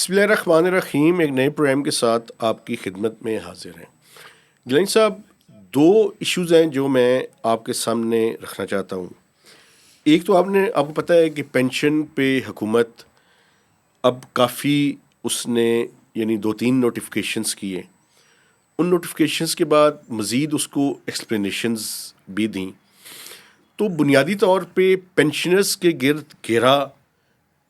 بسم اللہ الرحمن الرحیم. ایک نئے پروگرام کے ساتھ آپ کی خدمت میں حاضر ہیں. گیلانی صاحب، دو ایشوز ہیں جو میں آپ کے سامنے رکھنا چاہتا ہوں. ایک تو آپ کو پتہ ہے کہ پینشن پہ حکومت اب کافی اس نے یعنی 2-3 نوٹیفیکیشنز کیے. ان نوٹیفیکیشنز کے بعد مزید اس کو ایکسپلینیشنز بھی دیں. تو بنیادی طور پہ پینشنرز کے گرد گھیرا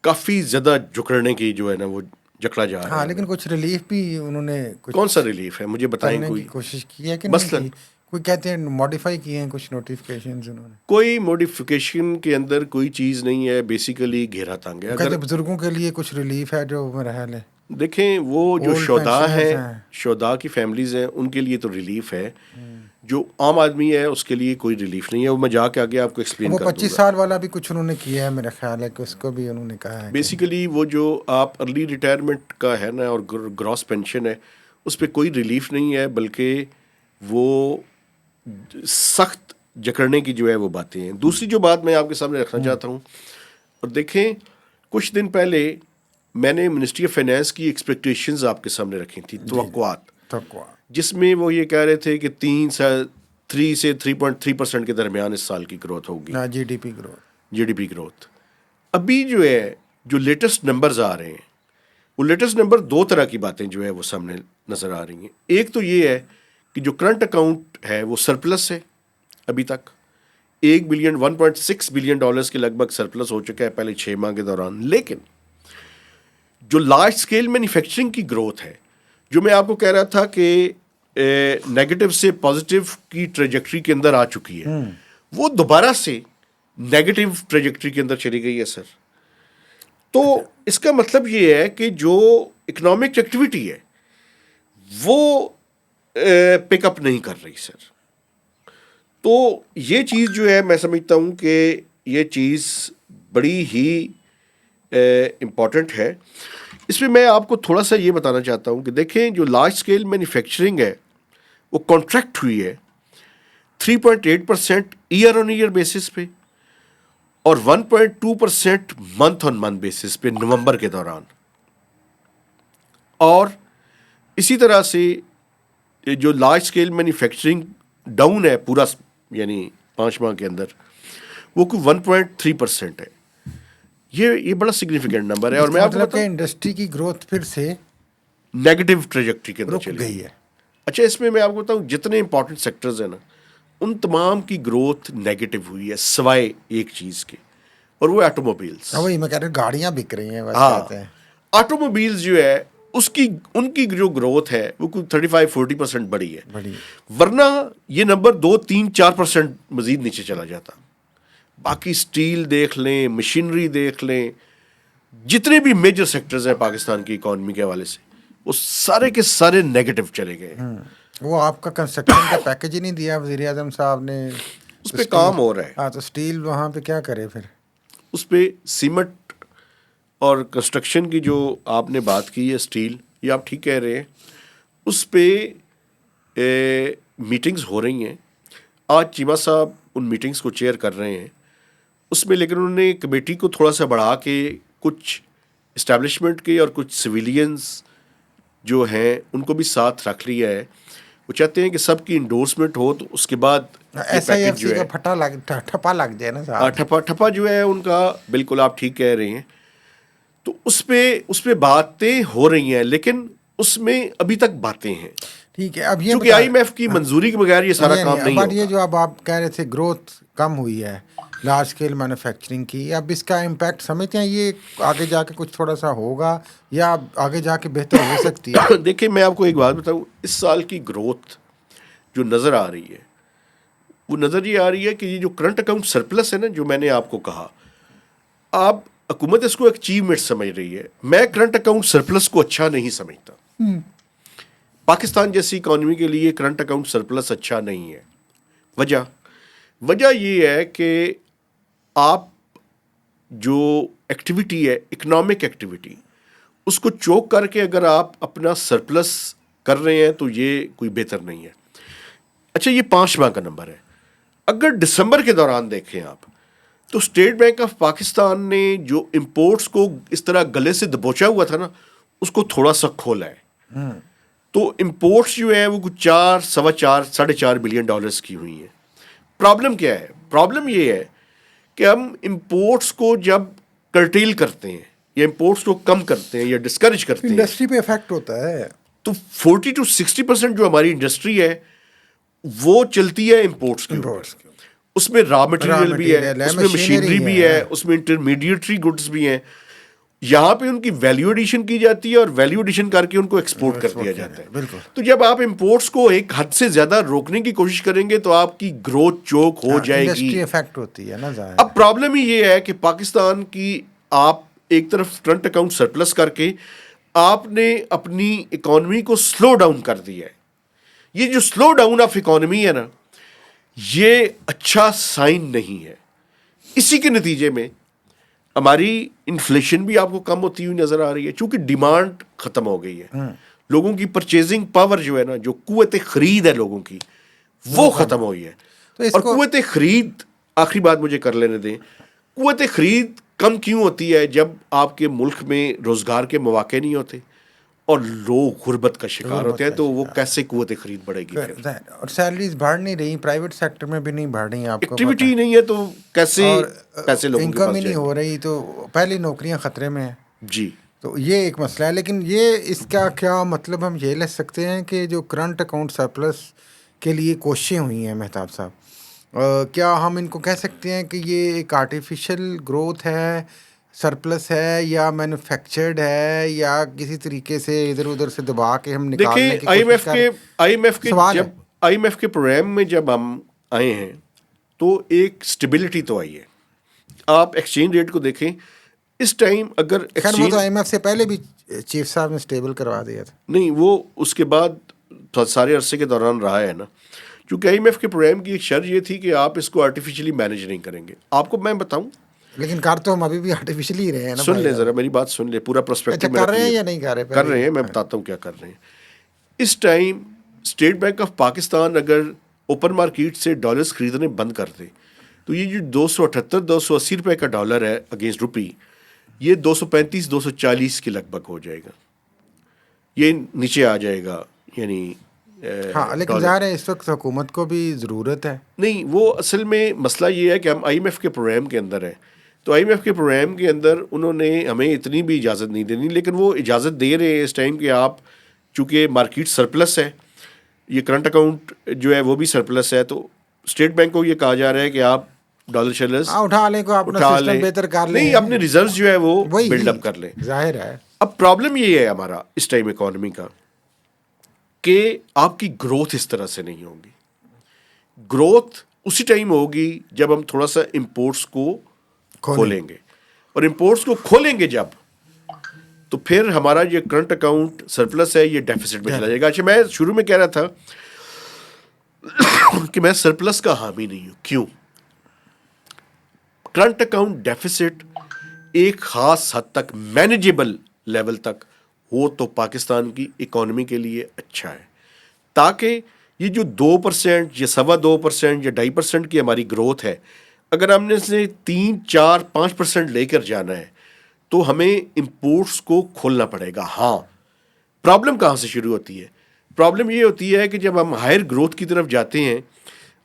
کافی زیادہ جکڑنے کی جو ہے نا وہ جکڑا جا رہا ہے. ہاں، لیکن کچھ ریلیف بھی انہوں نے کون سا ریلیف ہے مجھے بتائیں. کرنے کوئی کی کوشش کی ہے کہ مثلاً نہیں کی؟ کوئی کہتے ہیں موڈیفائی کیے ہیں کچھ نوٹیفیکیشنز انہوں نے. کوئی موڈیفیکیشن کے اندر کوئی چیز نہیں ہے، بیسیکلی گھیرا تنگ ہے. کہتے ہیں بزرگوں کے لیے کچھ ریلیف ہے جو میرا خیال ہے دیکھیں وہ جو اولڈ شہداء پینشنرز ہیں، شہداء کی فیملیز ہیں، ان کے لیے تو ریلیف ہے. جو عام آدمی ہے اس کے لیے کوئی ریلیف نہیں ہے. وہ میں جا کے آگے آپ کو ایکسپلین وہ کر دوں 25 گا. سال والا بھی کچھ انہوں نے کیا ہے میرا خیال ہے کہ اس کو بھی انہوں نے کہا ہے کہ بیسیکلی وہ جو آپ ارلی ریٹائرمنٹ کا ہے نا اور گراس پینشن ہے اس پہ کوئی ریلیف نہیں ہے، بلکہ وہ سخت جکڑنے کی جو ہے وہ باتیں ہیں. دوسری جو بات میں آپ کے سامنے رکھنا چاہتا ہوں، اور دیکھیں کچھ دن پہلے میں نے منسٹری آف فائنانس کی ایکسپیکٹیشنز آپ کے سامنے رکھی تھی، توقعات، جس میں وہ یہ کہہ رہے تھے کہ 3 سے 3.3% کے درمیان اس سال کی گروتھ ہوگی، جی ڈی پی گروتھ. ابھی جو ہے جو لیٹسٹ نمبرز آ رہے ہیں وہ لیٹسٹ نمبر 2 طرح کی باتیں جو ہے وہ سامنے نظر آ رہی ہیں. ایک تو یہ ہے کہ جو کرنٹ اکاؤنٹ ہے وہ سرپلس ہے ابھی تک. 1.6 بلین ڈالرز کے لگ بھگ سرپلس ہو چکا ہے پہلے 6 ماہ کے دوران. لیکن جو لارج اسکیل مینوفیکچرنگ کی گروتھ ہے، جو میں آپ کو کہہ رہا تھا کہ نیگیٹو سے پازیٹیو کی ٹریجیکٹری کے اندر آ چکی ہے، وہ دوبارہ سے نیگیٹو ٹریجیکٹری کے اندر چلی گئی ہے سر. تو اس کا مطلب یہ ہے کہ جو اکنامک ایکٹیویٹی ہے وہ پک اپ نہیں کر رہی سر. تو یہ چیز جو ہے میں سمجھتا ہوں کہ یہ چیز بڑی ہی امپورٹنٹ ہے. اس میں میں آپ کو تھوڑا سا یہ بتانا چاہتا ہوں کہ دیکھیں جو لارج اسکیل مینوفیکچرنگ ہے وہ کانٹریکٹ ہوئی ہے 3.8% ایئر آن ایئر بیسس پہ اور 1.2% منتھ آن منتھ بیسس پہ نومبر کے دوران. اور اسی طرح سے جو لارج اسکیل مینوفیکچرنگ ڈاؤن ہے پورا یعنی 5 ماہ کے اندر وہ کوئی 1.3% ہے. یہ بڑا سگنیفیکینٹ نمبر ہے. اور میں آپ کو مطلب کہ انڈسٹری کی گروتھ پھر سے نیگیٹو ٹریجیکٹری کے اندر رک چلی گئی ہے. اچھا، اس میں آپ کو بتاؤں جتنے امپورٹنٹ سیکٹرز ہیں نا ان تمام کی گروتھ نیگیٹو ہوئی ہے سوائے ایک چیز کے، اور وہ آٹو موبائلس. وہی میں کہہ رہا ہوں گاڑیاں بک رہی ہیں بس ہاں، کہتے ہیں. آٹو موبائلس جو ہے ان کی جو گروتھ ہے وہ کوئی 35-40% بڑی ہے. ورنہ یہ نمبر 2-3-4% مزید نیچے چلا جاتا. باقی سٹیل دیکھ لیں، مشینری دیکھ لیں، جتنے بھی میجر سیکٹرز ہیں پاکستان کی اکانومی کے حوالے سے وہ سارے کے سارے نیگیٹو چلے گئے. وہ آپ کا کنسٹرکشن کا پیکج ہی نہیں دیا وزیر اعظم صاحب نے. اس پہ کام ہو رہا ہے. ہاں، تو اسٹیل وہاں پہ کیا کرے پھر. اس پہ سیمنٹ اور کنسٹرکشن کی جو آپ نے بات کی ہے اسٹیل، یہ آپ ٹھیک کہہ رہے ہیں. اس پہ میٹنگز ہو رہی ہیں. آج چیمہ صاحب ان میٹنگز کو چیئر کر رہے ہیں. اس میں لیکن انہوں نے کمیٹی کو تھوڑا سا بڑھا کے کچھ اسٹیبلشمنٹ کے اور کچھ سویلینز جو ہیں ان کو بھی ساتھ رکھ لیا ہے. وہ چاہتے ہیں کہ سب کی انڈورسمنٹ ہو تو اس کے بعد ایسا ہی ایف سی کا ٹھپا لگ جائے نا صاحب. ٹھپا جو ہے ان کا، بالکل آپ ٹھیک کہہ رہے ہیں. تو اس پہ باتیں ہو رہی ہیں لیکن اس میں ابھی تک باتیں ہیں. ٹھیک ہے. اب یہ کیونکہ آئی ایم ایف کی منظوری کے بغیر یہ سارا کام نہیں ہوگا. یہ جو اب آپ کہہ رہے تھے گروتھ کم ہوئی ہے لارج اسکیل مینوفیکچرنگ کی، اب اس کا امپیکٹ سمجھتے ہیں یہ آگے جا کے کچھ تھوڑا سا ہوگا یا آگے جا کے بہتر ہو سکتی ہے؟ دیکھیں میں آپ کو ایک بات بتاؤں، اس سال کی گروتھ جو نظر آ رہی ہے وہ نظر یہ آ رہی ہے کہ یہ جو کرنٹ اکاؤنٹ سرپلس ہے نا، جو میں نے آپ کو کہا، آپ حکومت اس کو ایک اچیومنٹ سمجھ رہی ہے. میں کرنٹ اکاؤنٹ سرپلس کو اچھا نہیں سمجھتا. پاکستان جیسی اکانومی کے لیے کرنٹ اکاؤنٹ سرپلس اچھا نہیں ہے. وجہ یہ ہے کہ آپ جو ایکٹیویٹی ہے اکنامک ایکٹیویٹی اس کو چوک کر کے اگر آپ اپنا سرپلس کر رہے ہیں تو یہ کوئی بہتر نہیں ہے. اچھا، یہ 5 ماہ کا نمبر ہے. اگر دسمبر کے دوران دیکھیں آپ تو اسٹیٹ بینک آف پاکستان نے جو امپورٹس کو اس طرح گلے سے دبوچا ہوا تھا نا، اس کو تھوڑا سا کھولا ہے. تو امپورٹس جو ہیں وہ کچھ 4.25 بلین ڈالرز کی ہوئی ہیں. پرابلم کیا ہے؟ پرابلم یہ ہے کہ ہم امپورٹس کو جب کرٹیل کرتے ہیں یا امپورٹس کو کم کرتے ہیں یا ڈسکریج کرتے ہیں انڈسٹری پہ افیکٹ ہوتا ہے. تو 40-60% جو ہماری انڈسٹری ہے وہ چلتی ہے امپورٹس کے اوپر. اس میں را مٹیریل بھی ہے, اس میں مشینری بھی ہے, اس میں انٹرمیڈیٹری گڈس بھی ہیں. یہاں پہ ان کی ویلیو ایڈیشن کی جاتی ہے اور ویلیو ایڈیشن کر کے ان کو ایکسپورٹ کر دیا جاتا ہے. تو جب آپ امپورٹس کو ایک حد سے زیادہ روکنے کی کوشش کریں گے تو آپ کی گروتھ چوک ہو جائے گی. انڈسٹری افیکٹ ہوتی ہے نا. اب پرابلم ہی یہ ہے کہ پاکستان کی آپ ایک طرف کرنٹ اکاؤنٹ سرپلس کر کے آپ نے اپنی اکانومی کو سلو ڈاؤن کر دیا ہے. یہ جو سلو ڈاؤن آف اکانومی ہے نا, یہ اچھا سائن نہیں ہے. اسی کے نتیجے میں ہماری انفلیشن بھی آپ کو کم ہوتی ہوئی نظر آ رہی ہے, چونکہ ڈیمانڈ ختم ہو گئی ہے. لوگوں کی پرچیزنگ پاور جو ہے نا, جو قوت خرید ہے لوگوں کی, وہ ختم ہوئی ہے. اور قوت خرید, آخری بات مجھے کر لینے دیں, قوت خرید کم کیوں ہوتی ہے جب آپ کے ملک میں روزگار کے مواقع نہیں ہوتے اور لوگ غربت کا شکار ہوتے ہیں, تو وہ کیسے قوت خرید بڑھے گی؟ اور سیلریز بڑھ نہیں رہی, پرائیویٹ سیکٹر میں بھی نہیں بڑھ رہی, آپ کو ایکٹیویٹی نہیں ہے تو کیسے پیسے لوگوں کے پاس انکم ہی نہیں ہو رہی, تو پہلی نوکریاں خطرے میں ہیں. جی, تو یہ ایک مسئلہ ہے. لیکن یہ اس کا کیا مطلب ہم یہ لے سکتے ہیں کہ جو کرنٹ اکاؤنٹ سرپلس کے لیے کوششیں ہوئی ہیں مہتاب صاحب, کیا ہم ان کو کہہ سکتے ہیں کہ یہ ایک آرٹیفیشل گروتھ ہے, سرپلس ہے, یا مینوفیکچرڈ ہے, یا کسی طریقے سے ادھر ادھر سے دبا کے ہم نکالنے کی کوشش کر رہے ہیں؟ آئی ایم ایف کے پروگرام میں جب ہم آئے ہیں تو ایک اسٹیبلٹی تو آئی ہے. آپ ایکسچینج ریٹ کو دیکھیں اس ٹائم, اگر خیر وہ تو آئی ایم ایف سے پہلے بھی چیف صاحب نے اسٹیبل کروا دیا تھا. نہیں, وہ اس کے بعد سارے عرصے کے دوران رہا ہے نا, کیونکہ آئی ایم ایف کے پروگرام کی ایک شرط یہ تھی کہ آپ اس کو آرٹیفیشلی مینیج نہیں کریں گے. آپ کو میں بتاؤں, لیکن کر تو ہم ابھی بھی آرٹیفیشلی رہے ہیں نا. سن لیں ذرا میری بات, سن لیں پورا پرسپیکٹو. کر رہے ہیں یا نہیں کر رہے؟ کر رہے ہیں, میں بتاتا ہوں کیا کر رہے ہیں. اس time state bank of Pakistan اگر اوپن مارکیٹ سے ڈالرز خریدنے بند کر دے تو یہ جو 278-280 روپے کا ڈالر ہے اگینسٹ روپی, یہ 235-240 کے لگ بھگ ہو جائے گا. یہ نیچے آ جائے گا. یعنی ہاں, لیکن ظاہر ہے اس وقت حکومت کو بھی ضرورت ہے. نہیں, وہ اصل میں مسئلہ یہ ہے کہ ہم آئی ایم ایف کے پروگرام کے اندر ہیں, تو آئی ایم ایف کے پروگرام کے اندر انہوں نے ہمیں اتنی بھی اجازت نہیں دینی, لیکن وہ اجازت دے رہے ہیں اس ٹائم کہ آپ چونکہ مارکیٹ سرپلس ہے, یہ کرنٹ اکاؤنٹ جو ہے وہ بھی سرپلس ہے, تو اسٹیٹ بینک کو یہ کہا جا رہا ہے کہ آپ ڈالر شیلرز اٹھا لیں, کو اپنا سسٹم بہتر کر لیں, نہیں اپنے ریزروز جو ہے وہ بلڈ اپ کر لیں. ظاہر ہے. اب پرابلم یہ ہے ہمارا اس ٹائم اکانومی کا کہ آپ کی گروتھ اس طرح سے نہیں ہوگی. گروتھ اسی ٹائم ہوگی جب ہم تھوڑا سا امپورٹس کو کھولیں گے, اور امپورٹس کو کھولیں گے جب, تو پھر ہمارا یہ کرنٹ اکاؤنٹ سرپلس ہے یہ ڈیفیسٹ میں چلا جائے گا. اچھا, میں شروع میں کہہ رہا تھا کہ میں سرپلس کا حامی نہیں ہوں. کیوں؟ کرنٹ اکاؤنٹ ڈیفیسٹ ایک خاص حد تک مینیجیبل لیول تک ہو تو پاکستان کی اکانومی کے لیے اچھا ہے, تاکہ یہ جو 2% یا 2.25% یا 2.5% کی ہماری گروتھ ہے, اگر ہم نے اسے 3-4-5% لے کر جانا ہے تو ہمیں امپورٹس کو کھولنا پڑے گا. ہاں, پرابلم کہاں سے شروع ہوتی ہے؟ پرابلم یہ ہوتی ہے کہ جب ہم ہائر گروتھ کی طرف جاتے ہیں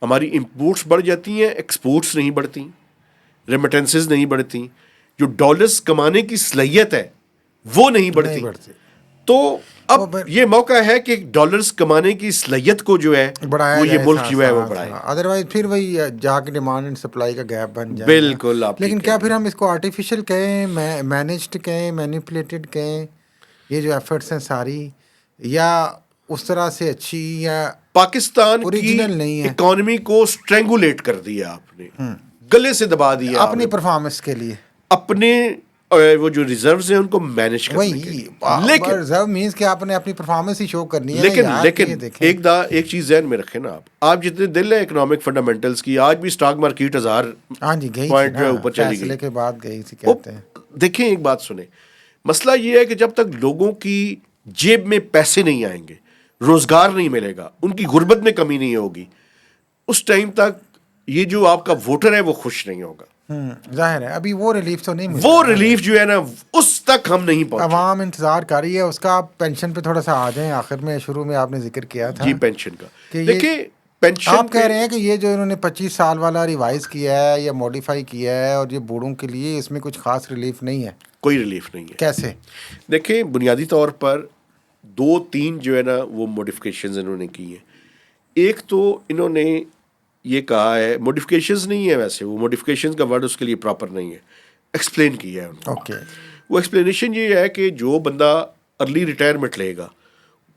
ہماری امپورٹس بڑھ جاتی ہیں, ایکسپورٹس نہیں بڑھتی, ریمیٹنسز نہیں بڑھتی, جو ڈالرز کمانے کی صلاحیت ہے وہ نہیں بڑھتی. تو اب یہ موقع ہے کہ ڈالرز کمانے کی صلاحیت کو جو ہے وہ یہ ملک جو ہے وہ بڑھائے. ادروائز پھر وہی جا کے ڈیمانڈ اینڈ سپلائی کا گیپ بن جائے. بالکل. لیکن کیا پھر ہم اس کو آرٹیفیشل کہیں, مینجڈ کہیں, مینیپولیٹڈ کہیں, یہ جو ایفرٹس ہیں ساری, یا اس طرح سے اچھی یا پاکستان اوریجنل نہیں ہے؟ اکانومی کو اسٹرینگولیٹ کر دیا آپ نے, گلے سے دبا دیا اپنی پرفارمنس کے لیے, اپنے وہ جو ریزروز ہیں ان کو مینیج کرنے کے لیے. لیکن ریزرو مینز کہ آپ نے اپنی پرفارمنس ہی شو کرنی ہے. لیکن ایک چیز ذہن میں رکھیں نا, آپ جتنے دل ہے اکنامک فنڈامنٹلز کی, آج بھی اسٹاک مارکیٹ 1000 پوائنٹ جو ہے اوپر چلی گئی, کے بعد گئی تھی کہتے ہیں. دیکھیں ایک بات سنیں, مسئلہ یہ ہے کہ جب تک لوگوں کی جیب میں پیسے نہیں آئیں گے, روزگار نہیں ملے گا, ان کی غربت میں کمی نہیں ہوگی, اس ٹائم تک یہ جو آپ کا ووٹر ہے وہ خوش نہیں ہوگا. ظاہر ہے ابھی وہ ریلیف تو نہیں مل وہ ریلیف جو ہے نا اس تک ہم نہیں پہنچے. عوام انتظار کر رہی ہے اس کا. آپ پینشن پہ تھوڑا سا آ جائیں, آخر میں شروع میں آپ نے ذکر کیا تھا جی پینشن کا. کہ یہ دیکھیں پینشن آپ کہہ رہے ہیں کہ یہ جو انہوں نے 25 سال والا ریوائز کیا ہے یا موڈیفائی کیا ہے اور یہ بوڑھوں کے لیے اس میں کچھ خاص ریلیف نہیں ہے. کوئی ریلیف نہیں ہے. کیسے؟ دیکھیں بنیادی طور پر 2-3 جو ہے نا وہ موڈیفکیشنز انہوں نے کی ہیں. ایک تو انہوں نے یہ کہا ہے, موڈیفکیشنز نہیں ہے ویسے, وہ موڈیفکیشنز کا ورڈ اس کے لیے پراپر نہیں ہے, ایکسپلین کیا ہے انہوں نے. اوکے. وہ ایکسپلینیشن یہ ہے کہ جو بندہ ارلی ریٹائرمنٹ لے گا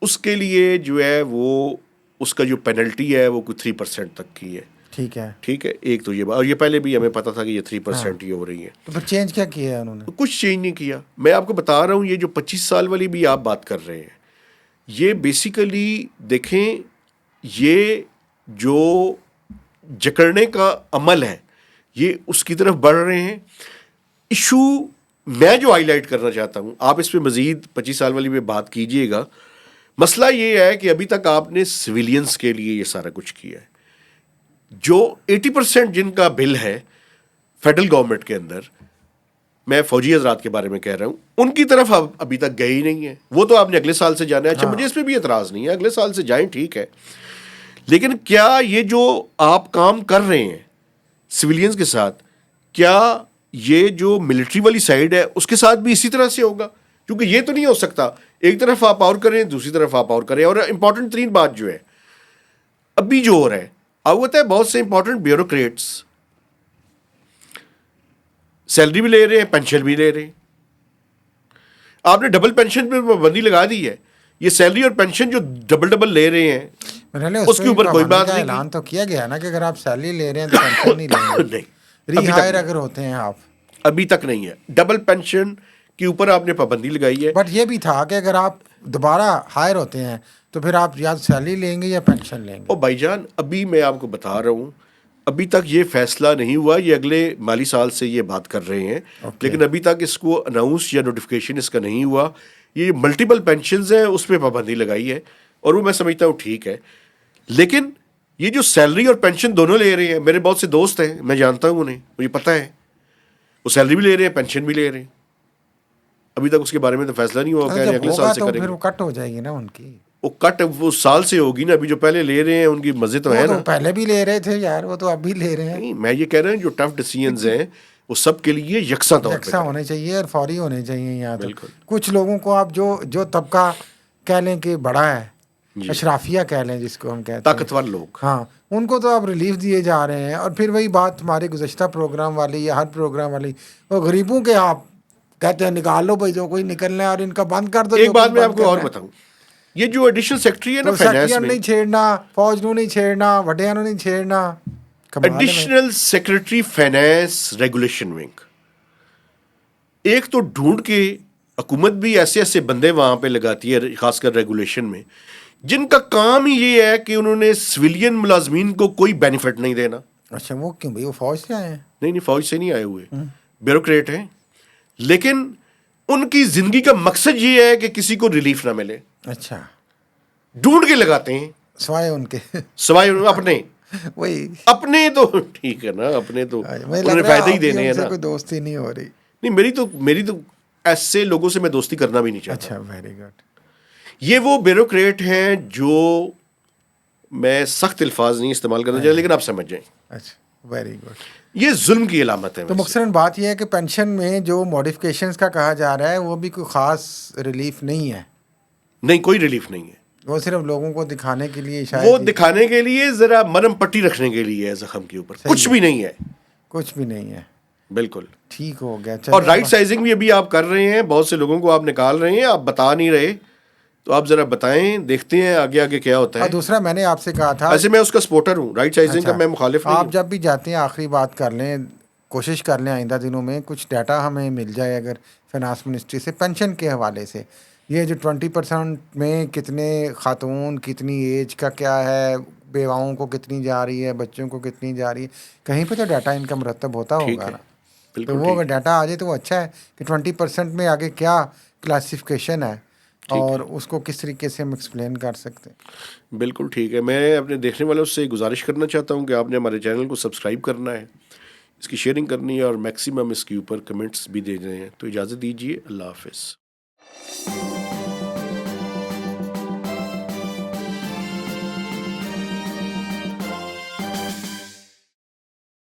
اس کے لیے جو ہے وہ اس کا جو پینلٹی ہے وہ کوئی 3% تک کی ہے. ٹھیک ہے. ٹھیک ہے, ایک تو یہ بات, اور یہ پہلے بھی ہمیں پتا تھا کہ یہ 3% ہی ہو رہی ہے. تو پھر چینج کیا کیا ہے انہوں نے؟ کچھ چینج نہیں کیا. میں آپ کو بتا رہا ہوں یہ جو 25 سال والی بھی آپ بات کر رہے ہیں, یہ بیسیکلی دیکھیں یہ جو جکڑنے کا عمل ہے یہ اس کی طرف بڑھ رہے ہیں. ایشو میں جو ہائی لائٹ کرنا چاہتا ہوں, آپ اس پہ مزید 25 سال والی پہ بات کیجئے گا. مسئلہ یہ ہے کہ ابھی تک آپ نے سویلینز کے لیے یہ سارا کچھ کیا ہے. جو 80% جن کا بل ہے فیڈرل گورنمنٹ کے اندر, میں فوجی حضرات کے بارے میں کہہ رہا ہوں, ان کی طرف ابھی تک گئے ہی نہیں ہے. وہ تو آپ نے اگلے سال سے جانا ہے. اچھا مجھے اس پہ بھی اعتراض نہیں ہے, اگلے سال سے جائیں ٹھیک ہے, لیکن کیا یہ جو آپ کام کر رہے ہیں سویلینز کے ساتھ, کیا یہ جو ملٹری والی سائڈ ہے اس کے ساتھ بھی اسی طرح سے ہوگا؟ کیونکہ یہ تو نہیں ہو سکتا ایک طرف آپ اور کریں دوسری طرف آپ اور کریں. اور امپورٹنٹ ترین بات جو ہے ابھی جو ہو رہا ہے, آپ ہوتا ہے بہت سے امپورٹنٹ بیوروکریٹس سیلری بھی لے رہے ہیں پینشن بھی لے رہے ہیں. آپ نے ڈبل پینشن پہ پابندی لگا دی ہے. یہ سیلری اور پینشن جو ڈبل لے رہے ہیں اس کے اوپر کوئی بات نہیں. اعلان تو کیا گیا نا کہ اگر آپ سیلری لے رہے ہیں تو پینشن نہیں لیں گے. نہیں ری ہائر اگر ہوتے ہیں آپ, ابھی تک نہیں ہے. ڈبل پینشن کے اوپر آپ نے پابندی لگائی ہے. بٹ یہ بھی تھا کہ اگر آپ دوبارہ ہائر ہوتے ہیں تو پھر آپ یا سیلری لیں گے یا پینشن لیں گے. او بھائی جان ابھی میں آپ کو بتا رہا ہوں, ابھی تک یہ فیصلہ نہیں ہوا. یہ اگلے مالی سال سے یہ بات کر رہے ہیں, لیکن ابھی تک اس کو اناؤنس یا نوٹیفیکیشن اس کا نہیں ہوا. یہ ملٹیپل پینشنز ہیں اس پہ پابندی لگائی ہے, اور وہ میں سمجھتا ہوں ٹھیک ہے. لیکن یہ جو سیلری اور پینشن دونوں لے رہے ہیں, میرے بہت سے دوست ہیں, میں جانتا ہوں انہیں, مجھے پتہ ہے وہ سیلری بھی لے رہے ہیں پینشن بھی لے رہے ہیں. ابھی تک اس کے بارے میں تو فیصلہ نہیں ہوا, کہہ رہے ہیں اگلے سال سے کریں گے. پھر وہ کٹ ہو جائے گی نا ان کی. وہ کٹ وہ سال سے ہوگی نا. ابھی جو پہلے لے رہے ہیں ان کی مزے تو ہے نا. پہلے بھی لے رہے تھے یار, وہ تو اب بھی لے رہے ہیں. نہیں میں یہ کہہ رہا ہوں جو ٹف ڈیسیژنز ہیں وہ سب کے لیے یکساں طور پہ ہونے چاہیے اور فوری ہونے چاہیے. یہاں تو کچھ لوگوں کو آپ جو طبقہ کہہ لیں کہ بڑا ہے, اشرافیہ کہہ لیں جس کو ہم کہتے ہیں, طاقتور لوگ, ہاں ان کو تو اب ریلیف دیے جا رہے ہیں. اور پھر وہی بات ہمارے گزشتہ پروگرام والی یا ہر پروگرام والی, وہ غریبوں کے آپ کہتے ہیں نکال لو بھائی جو کوئی نکلنا ہے اور ان کا بند کر دو. ایک بات میں آپ کو اور بتاؤں, یہ جو ایڈیشنل سیکرٹری ہے نا فائنانس میں, نہیں چھیڑنا, فوج نو نہیں چھیڑنا, وڈیاں نو نہیں چھیڑنا. Additional secretary finance regulation wing, ایک تو ڈھونڈ کے حکومت بھی ایسے ایسے بندے وہاں پہ لگاتی ہے خاص کر ریگولیشن میں, جن کا کام ہی یہ ہے کہ انہوں نے سویلین ملازمین کو کوئی بینیفٹ نہیں دینا. اچھا وہ کیوں بھائی, وہ فوج سے آئے ہیں؟ نہیں فوج سے نہیں آئے ہوئے, بیوروکریٹ ہیں, لیکن ان کی زندگی کا مقصد یہ ہے کہ کسی کو ریلیف نہ ملے. اچھا ڈھونڈ کے لگاتے ہیں سوائے ان کے, سوائے اپنے وہی اپنے تو ٹھیک ہے نا, اپنے تو انہوں نے فائدہ ہی دینے ہیں نا. کوئی دوستی نہیں ہو رہی. نہیں میری تو ایسے لوگوں سے میں دوستی کرنا بھی نہیں چاہتا. اچھا ویری گڈ. یہ وہ بیوروکریٹ ہیں جو میں سخت الفاظ نہیں استعمال کرنا چاہتا, لیکن آپ سمجھ جائیں. اچھا ویری گڈ. یہ ظلم کی علامت ہے. تو مختصراً بات یہ ہے کہ پینشن میں جو موڈیفکیشنز کا کہا جا رہا ہے وہ بھی کوئی خاص ریلیف نہیں ہے. نہیں کوئی ریلیف نہیں ہے. وہ صرف لوگوں کو دکھانے کے لیے, وہ دکھانے کے لیے, ذرا مرم پٹی رکھنے کے لیے ہے زخم کے اوپر, کچھ بھی نہیں ہے. کچھ بھی نہیں ہے. بالکل ٹھیک ہو گیا. اور رائٹ سائزنگ بھی ابھی آپ کر رہے ہیں, بہت سے لوگوں کو آپ نکال رہے ہیں, آپ بتا نہیں رہے, تو آپ ذرا بتائیں, دیکھتے ہیں آگے کیا ہوتا ہے. دوسرا میں نے آپ سے کہا تھا, ایسے میں اس کا سپورٹر ہوں, رائٹ سائزنگ کا میں مخالف نہیں ہوں. آپ جب بھی جاتے ہیں آخری بات کر لیں, کوشش کر لیں آئندہ دنوں میں کچھ ڈیٹا ہمیں مل جائے اگر فائنانس منسٹری سے, پینشن کے حوالے سے. یہ جو 20% میں کتنے خاتون, کتنی ایج کا کیا ہے, بیواؤں کو کتنی جا رہی ہے, بچوں کو کتنی جا رہی ہے, کہیں پہ تو ڈیٹا ان کا مرتب ہوتا ہوگا نا. تو وہ اگر ڈیٹا آ جائے تو وہ اچھا ہے کہ 20% میں آگے کیا کلاسیفیکیشن ہے اور اس کو کس طریقے سے ہم ایکسپلین کر سکتے ہیں. بالکل ٹھیک ہے. میں اپنے دیکھنے والوں سے گزارش کرنا چاہتا ہوں کہ آپ نے ہمارے چینل کو سبسکرائب کرنا ہے, اس کی شیئرنگ کرنی ہے اور میکسیمم اس کے اوپر کمنٹس بھی دے رہے ہیں. تو اجازت دیجیے, اللہ حافظ.